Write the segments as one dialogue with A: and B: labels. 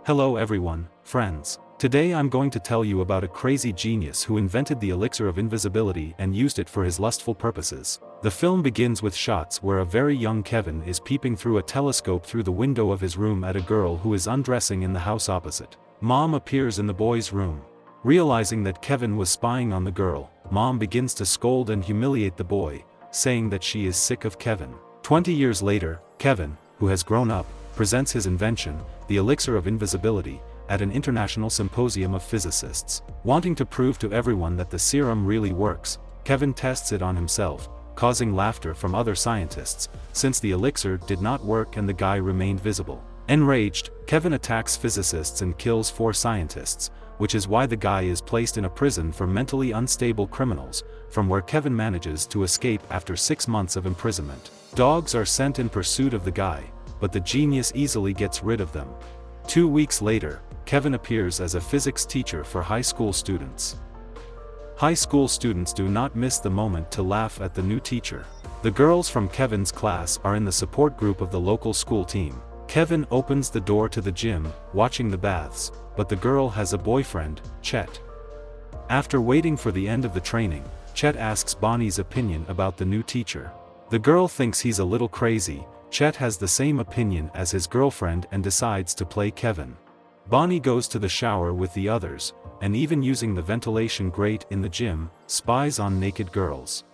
A: Hello everyone, friends. Today I'm going to tell you about a crazy genius who invented the elixir of invisibility and used it for his lustful purposes. The film begins with shots where a very young Kevin is peeping through a telescope through the window of his room at a girl who is undressing in the house opposite. Mom appears in the boy's room. Realizing that Kevin was spying on the girl, Mom begins to scold and humiliate the boy, saying that she is sick of Kevin. 20 years later, Kevin, who has grown up, presents his invention, the elixir of invisibility, at an international symposium of physicists. Wanting to prove to everyone that the serum really works, Kevin tests it on himself, causing laughter from other scientists, since the elixir did not work and the guy remained visible. Enraged, Kevin attacks physicists and kills 4 scientists, which is why the guy is placed in a prison for mentally unstable criminals, from where Kevin manages to escape after 6 months of imprisonment. Dogs are sent in pursuit of the guy, but the genius easily gets rid of them. 2 weeks later, Kevin appears as a physics teacher for high school students. High school students do not miss the moment to laugh at the new teacher. The girls from Kevin's class are in the support group of the local school team. Kevin opens the door to the gym, watching the baths, but the girl has a boyfriend, Chet. After waiting for the end of the training, Chet asks Bonnie's opinion about the new teacher. The girl thinks he's a little crazy. Chet has the same opinion as his girlfriend and decides to play Kevin. Bonnie goes to the shower with the others, and even using the ventilation grate in the gym, spies on naked girls.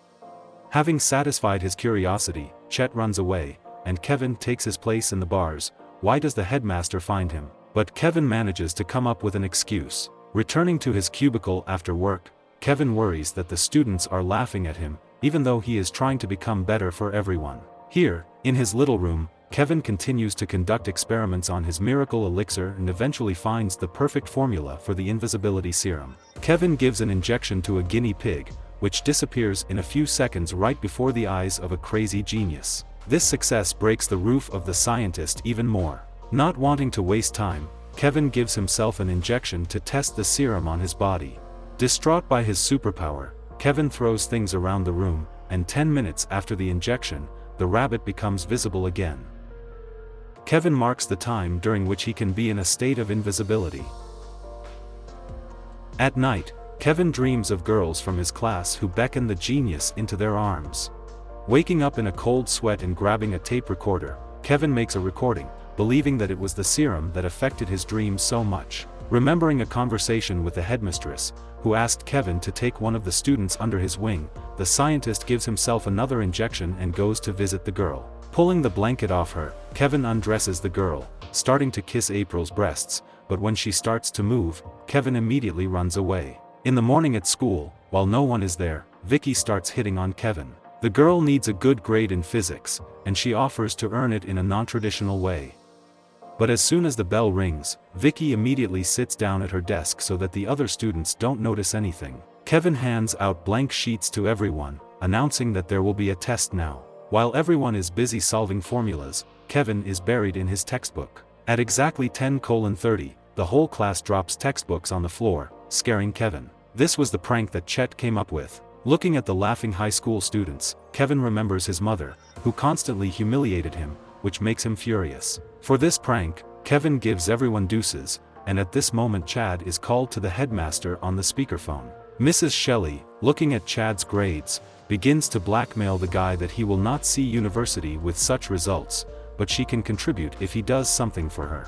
A: Having satisfied his curiosity, Chet runs away, and Kevin takes his place in the bars. Why does the headmaster find him? But Kevin manages to come up with an excuse. Returning to his cubicle after work, Kevin worries that the students are laughing at him, even though he is trying to become better for everyone. Here, in his little room, Kevin continues to conduct experiments on his miracle elixir and eventually finds the perfect formula for the invisibility serum. Kevin gives an injection to a guinea pig, which disappears in a few seconds right before the eyes of a crazy genius. This success breaks the roof of the scientist even more. Not wanting to waste time, Kevin gives himself an injection to test the serum on his body. Distraught by his superpower, Kevin throws things around the room, and 10 minutes after the injection, the rabbit becomes visible again. Kevin marks the time during which he can be in a state of invisibility. At night, Kevin dreams of girls from his class who beckon the genius into their arms. Waking up in a cold sweat and grabbing a tape recorder, Kevin makes a recording, believing that it was the serum that affected his dreams so much. Remembering a conversation with the headmistress, who asked Kevin to take one of the students under his wing, the scientist gives himself another injection and goes to visit the girl. Pulling the blanket off her, Kevin undresses the girl, starting to kiss April's breasts, but when she starts to move, Kevin immediately runs away. In the morning at school, while no one is there, Vicky starts hitting on Kevin. The girl needs a good grade in physics, and she offers to earn it in a non-traditional way. But as soon as the bell rings, Vicky immediately sits down at her desk so that the other students don't notice anything. Kevin hands out blank sheets to everyone, announcing that there will be a test now. While everyone is busy solving formulas, Kevin is buried in his textbook. At exactly 10:30, the whole class drops textbooks on the floor, scaring Kevin. This was the prank that Chet came up with. Looking at the laughing high school students, Kevin remembers his mother, who constantly humiliated him, which makes him furious. For this prank, Kevin gives everyone deuces, and at this moment Chad is called to the headmaster on the speakerphone. Mrs. Shelley, looking at Chad's grades, begins to blackmail the guy that he will not see university with such results, but she can contribute if he does something for her.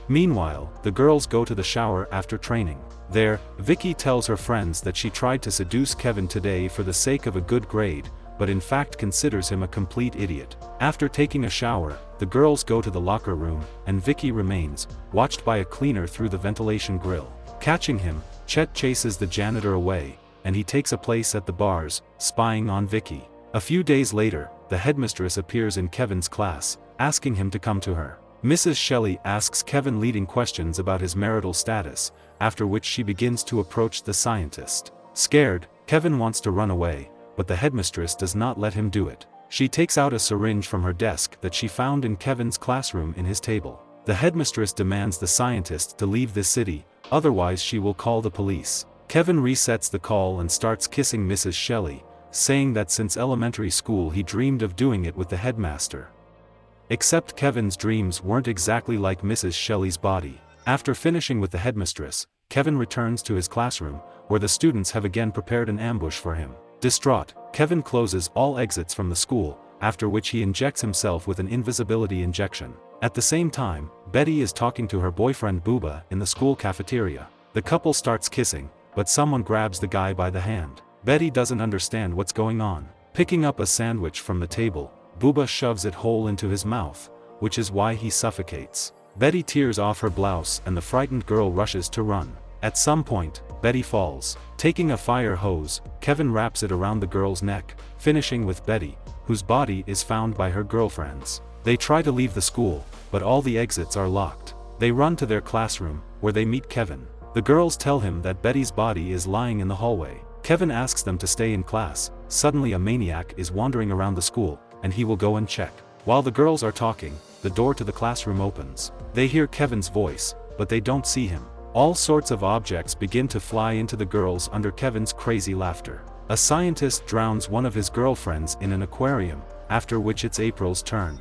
A: Meanwhile, the girls go to the shower after training. There, Vicky tells her friends that she tried to seduce Kevin today for the sake of a good grade, but in fact considers him a complete idiot. After taking a shower, the girls go to the locker room, and Vicky remains, watched by a cleaner through the ventilation grill. Catching him, Chet chases the janitor away, and he takes a place at the bars, spying on Vicky. A few days later, the headmistress appears in Kevin's class, asking him to come to her. Mrs. Shelley asks Kevin leading questions about his marital status, after which she begins to approach the scientist. Scared, Kevin wants to run away, but the headmistress does not let him do it. She takes out a syringe from her desk that she found in Kevin's classroom in his table. The headmistress demands the scientist to leave this city, otherwise she will call the police. Kevin resets the call and starts kissing Mrs. Shelley, saying that since elementary school he dreamed of doing it with the headmaster. Except Kevin's dreams weren't exactly like Mrs. Shelley's body. After finishing with the headmistress, Kevin returns to his classroom, where the students have again prepared an ambush for him. Distraught, Kevin closes all exits from the school, after which he injects himself with an invisibility injection. At the same time, Betty is talking to her boyfriend Booba in the school cafeteria. The couple starts kissing, but someone grabs the guy by the hand. Betty doesn't understand what's going on. Picking up a sandwich from the table, Booba shoves it whole into his mouth, which is why he suffocates. Betty tears off her blouse and the frightened girl rushes to run. At some point, Betty falls. Taking a fire hose, Kevin wraps it around the girl's neck, finishing with Betty, whose body is found by her girlfriends. They try to leave the school, but all the exits are locked. They run to their classroom, where they meet Kevin. The girls tell him that Betty's body is lying in the hallway. Kevin asks them to stay in class. Suddenly a maniac is wandering around the school, and he will go and check. While the girls are talking, the door to the classroom opens. They hear Kevin's voice, but they don't see him. All sorts of objects begin to fly into the girls under Kevin's crazy laughter. A scientist drowns one of his girlfriends in an aquarium, after which it's April's turn.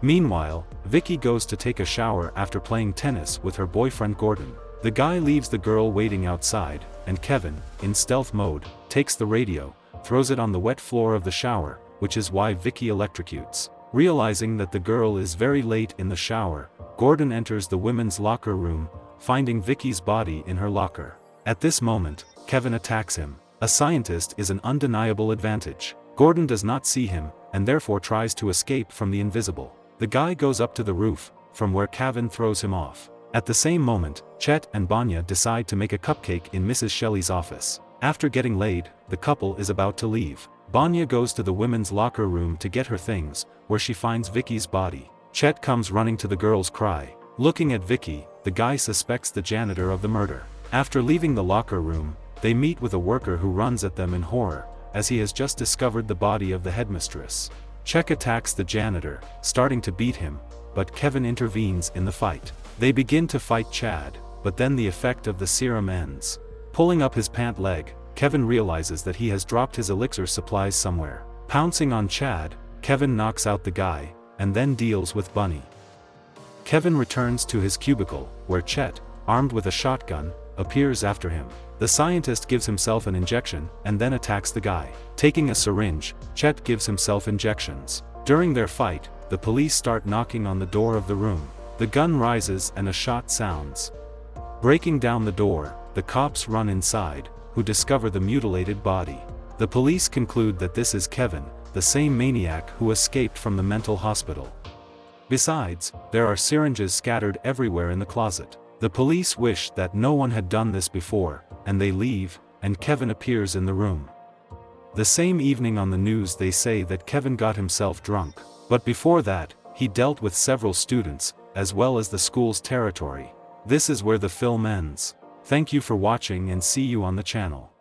A: Meanwhile, Vicky goes to take a shower after playing tennis with her boyfriend Gordon. The guy leaves the girl waiting outside, and Kevin, in stealth mode, takes the radio, throws it on the wet floor of the shower, which is why Vicky electrocutes. Realizing that the girl is very late in the shower, Gordon enters the women's locker room, finding Vicky's body in her locker. At this moment, Kevin attacks him. A scientist is an undeniable advantage. Gordon does not see him, and therefore tries to escape from the invisible. The guy goes up to the roof, from where Kevin throws him off. At the same moment, Chet and Banya decide to make a cupcake in Mrs. Shelley's office. After getting laid, the couple is about to leave. Banya goes to the women's locker room to get her things, where she finds Vicky's body. Chet comes running to the girl's cry. Looking at Vicky, the guy suspects the janitor of the murder. After leaving the locker room, they meet with a worker who runs at them in horror, as he has just discovered the body of the headmistress. Chet attacks the janitor, starting to beat him, but Kevin intervenes in the fight. They begin to fight Chad, but then the effect of the serum ends. Pulling up his pant leg, Kevin realizes that he has dropped his elixir supplies somewhere. Pouncing on Chad, Kevin knocks out the guy, and then deals with Bunny. Kevin returns to his cubicle, where Chet, armed with a shotgun, appears after him. The scientist gives himself an injection, and then attacks the guy. Taking a syringe, Chet gives himself injections. During their fight, the police start knocking on the door of the room. The gun rises and a shot sounds. Breaking down the door, the cops run inside, who discover the mutilated body. The police conclude that this is Kevin, the same maniac who escaped from the mental hospital. Besides, there are syringes scattered everywhere in the closet. The police wish that no one had done this before, and they leave, and Kevin appears in the room. The same evening on the news they say that Kevin got himself drunk, but before that, he dealt with several students, as well as the school's territory. This is where the film ends. Thank you for watching and see you on the channel.